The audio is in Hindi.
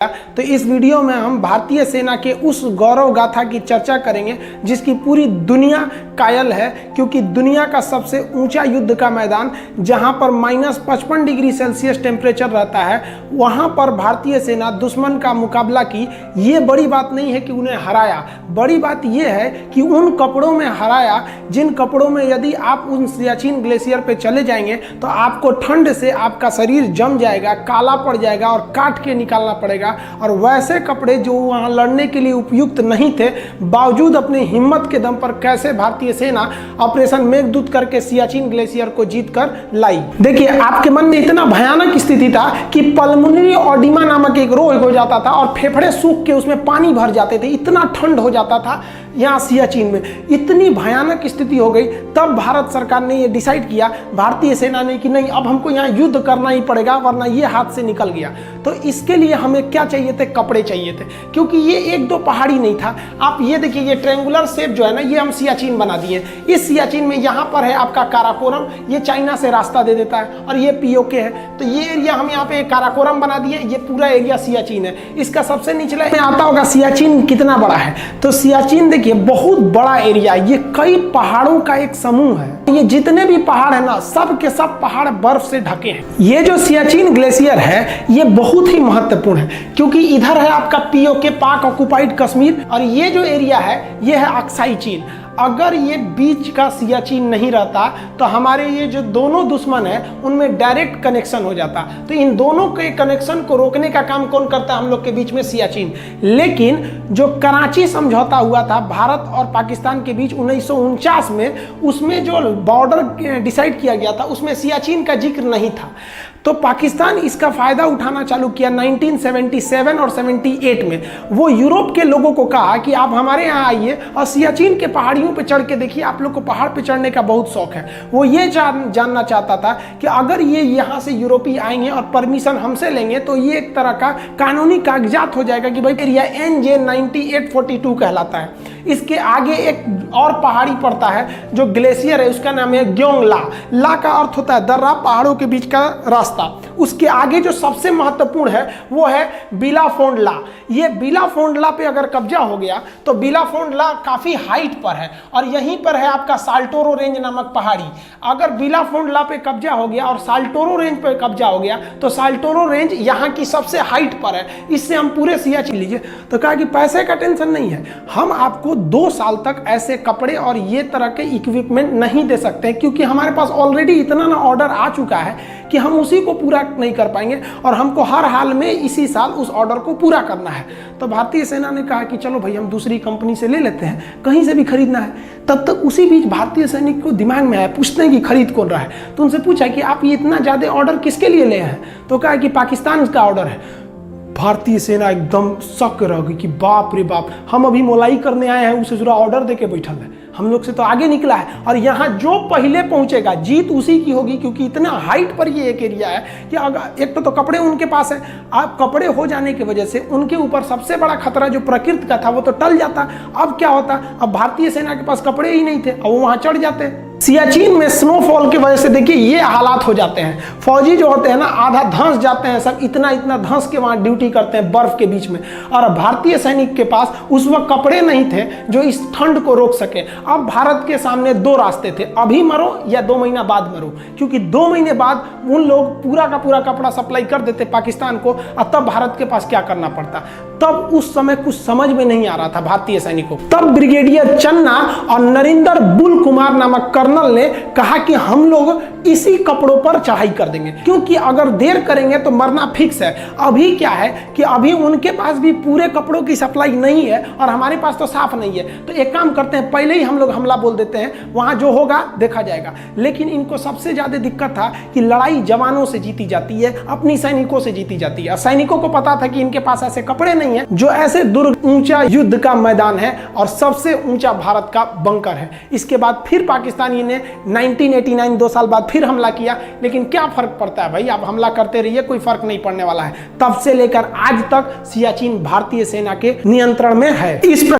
तो इस वीडियो में हम भारतीय सेना के उस गौरव गाथा की चर्चा करेंगे जिसकी पूरी दुनिया कायल है, क्योंकि दुनिया का सबसे ऊंचा युद्ध का मैदान जहां पर -55 डिग्री सेल्सियस टेम्परेचर रहता है, वहां पर भारतीय सेना दुश्मन का मुकाबला की। ये बड़ी बात नहीं है कि उन्हें हराया, बड़ी बात यह है कि उन कपड़ों में हराया जिन कपड़ों में यदि आप उन सियाचिन ग्लेशियर पे चले जाएंगे तो आपको ठंड से आपका शरीर जम जाएगा, काला पड़ जाएगा और काट के निकालना पड़ेगा। और वैसे कपड़े जो वहां लड़ने के लिए उपयुक्त नहीं थे, बावजूद अपनी हिम्मत के दम पर कैसे भारतीय सेना ऑपरेशन मेघदूत करके सियाचिन ग्लेशियर को जीत कर लाई। देखिए, आपके मन में इतना भयानक स्थिति था कि पल्मोनरी ऑडिमा नामक एक रोग हो जाता था और फेफड़े सूख के उसमें पानी भर जाते थे, इतना ठंड हो जाता था यहाँ सियाचिन में, इतनी भयानक स्थिति हो गई। तब भारत सरकार ने ये डिसाइड किया, भारतीय सेना ने, कि नहीं, अब हमको यहाँ युद्ध करना ही पड़ेगा वरना ये हाथ से निकल गया। तो इसके लिए हमें क्या चाहिए थे? कपड़े चाहिए थे, क्योंकि ये एक दो पहाड़ी नहीं था। आप ये देखिए, ये ट्रायंगुलर शेप जो है ना, ये हम सियाचिन बना दिए। इस सियाचिन में यहाँ पर है आपका काराकोरम, ये चाइना से रास्ता दे देता है, और ये पीओके है। तो ये एरिया हम यहाँ पे काराकोरम बना दिए, ये पूरा एरिया सियाचिन है। इसका सबसे निचला में आता होगा सियाचिन कितना बड़ा है। तो सियाचिन देखिए बहुत बड़ा एरिया, ये कई पहाड़ों का एक समूह है। ये जितने भी पहाड़ है ना, सब के सब पहाड़ बर्फ से ढके हैं। ये जो सियाचिन ग्लेशियर है ये बहुत ही महत्वपूर्ण है, क्योंकि इधर है आपका पीओके, पाक ऑक्युपाइड कश्मीर, और ये जो एरिया है ये है अक्साई चीन। अगर ये बीच का सियाचिन नहीं रहता तो हमारे ये जो दोनों दुश्मन है उनमें डायरेक्ट कनेक्शन हो जाता। तो इन दोनों के कनेक्शन को रोकने का काम कौन करता है? हम लोग के बीच में सियाचिन। लेकिन जो कराची समझौता हुआ था भारत और पाकिस्तान के बीच 1949 में, उसमें जो बॉर्डर डिसाइड किया गया था उसमें सियाचिन का जिक्र नहीं था। तो पाकिस्तान इसका फायदा उठाना चालू किया 1977 और 78 में। वो यूरोप के लोगों को कहा कि आप हमारे यहाँ आइए और सियाचिन के पहाड़ियों पे चढ़ के देखिए, आप लोग को पहाड़ पे चढ़ने का बहुत शौक है। वो ये जानना चाहता था कि अगर ये यहाँ से यूरोपीय आएंगे और परमिशन हमसे लेंगे तो ये एक तरह का कानूनी कागजात हो जाएगा कि भाई एरिया NJ 9842 कहलाता है। इसके आगे एक और पहाड़ी पड़ता है जो ग्लेशियर है, उसका नाम है ग्योंगला। ला का अर्थ होता है दर्रा, पहाड़ों के बीच का रास्ता। उसके आगे जो सबसे महत्वपूर्ण है वो है बिलाफोंडला। ये बिलाफोंडला पे अगर कब्जा हो गया तो बिलाफोंडला काफी हाइट पर है, और यहीं पर है आपका साल्टोरो रेंज नामक पहाड़ी। अगर बिलाफोंडला पे कब्जा हो गया और साल्टोरो रेंज पे कब्जा हो गया तो साल्टोरो रेंज यहाँ की सबसे हाइट पर है, इससे हम पूरे सियाचिन लीजिए। तो कहा कि पैसे का टेंशन नहीं है, हम आपको 2 साल तक ऐसे कपड़े और ये तरह के इक्विपमेंट नहीं दे सकते, क्योंकि हमारे पास ऑलरेडी इतना ना ऑर्डर आ चुका है कि हम उसी को पूरा नहीं कर पाएंगे, और हमको हर हाल में इसी साल उस ऑर्डर को पूरा करना है। तो भारतीय सेना ने कहा कि चलो भाई, हम दूसरी कंपनी से ले लेते हैं, कहीं से भी खरीदना है। तब तक उसी बीच भारतीय सैनिक को दिमाग में आया, पूछते हैं कि खरीद कौन रहा है। तो उनसे पूछा कि आप ये इतना ज्यादा ऑर्डर किसके लिए ले हैं? तो कहा कि पाकिस्तान का ऑर्डर है। भारतीय सेना एकदम शक रह गई कि बाप रे बाप, हम अभी मोलाई करने आए हैं, उसे जुड़ा ऑर्डर देके बैठल है, हम लोग से तो आगे निकला है। और यहाँ जो पहले पहुंचेगा जीत उसी की होगी, क्योंकि इतना हाइट पर ये एक एरिया है कि अगर एक तो कपड़े उनके पास है, आप कपड़े हो जाने की वजह से उनके ऊपर सबसे बड़ा खतरा जो प्रकृति का था वो तो टल जाता। अब क्या होता, अब भारतीय सेना के पास कपड़े ही नहीं थे, अब वो वहां चढ़ जाते। सियाचिन में स्नोफॉल की वजह से देखिए ये हालात हो जाते हैं। फौजी जो होते हैं ना, आधा धंस जाते हैं, सब इतना इतना धंस के वहां ड्यूटी करते हैं बर्फ के बीच में। और भारतीय सैनिक के पास उस वक्त कपड़े नहीं थे जो इस ठंड को रोक सके। अब भारत के सामने 2 रास्ते थे, अभी मरो या 2 महीना बाद मरो, क्योंकि 2 महीने बाद उन लोग पूरा का पूरा कपड़ा सप्लाई कर देते पाकिस्तान को, और तब भारत के पास क्या करना पड़ता। तब उस समय कुछ समझ में नहीं आ रहा था भारतीय सैनिकों। तब ब्रिगेडियर चन्ना और नरिंदर बुल कुमार नामक कर्नल ने कहा कि हम लोग इसी कपड़ों पर चढ़ाई कर देंगे, क्योंकि अगर देर करेंगे तो मरना फिक्स है। अभी क्या है कि अभी उनके पास भी पूरे कपड़ों की सप्लाई नहीं है और हमारे पास तो साफ नहीं है। तो एक काम करते हैं, पहले ही हम लोग हमला बोल देते हैं, वहां जो होगा देखा जाएगा। लेकिन इनको सबसे ज्यादा दिक्कत था कि लड़ाई जवानों से जीती जाती है, अपनी सैनिकों से जीती जाती है। सैनिकों को पता था कि इनके पास ऐसे कपड़े नहीं है जो ऐसे दुर्ग ऊंचा युद्ध का मैदान है और सबसे ऊंचा भारत का बंकर है। इसके बाद फिर पाकिस्तानी ने 1989 2 साल बाद फिर हमला किया, लेकिन क्या फर्क पड़ता है भाई, आप हमला करते रहिए, कोई फर्क नहीं पड़ने वाला है। तब से लेकर आज तक सियाचिन भारतीय सेना के नियंत्रण में है। इस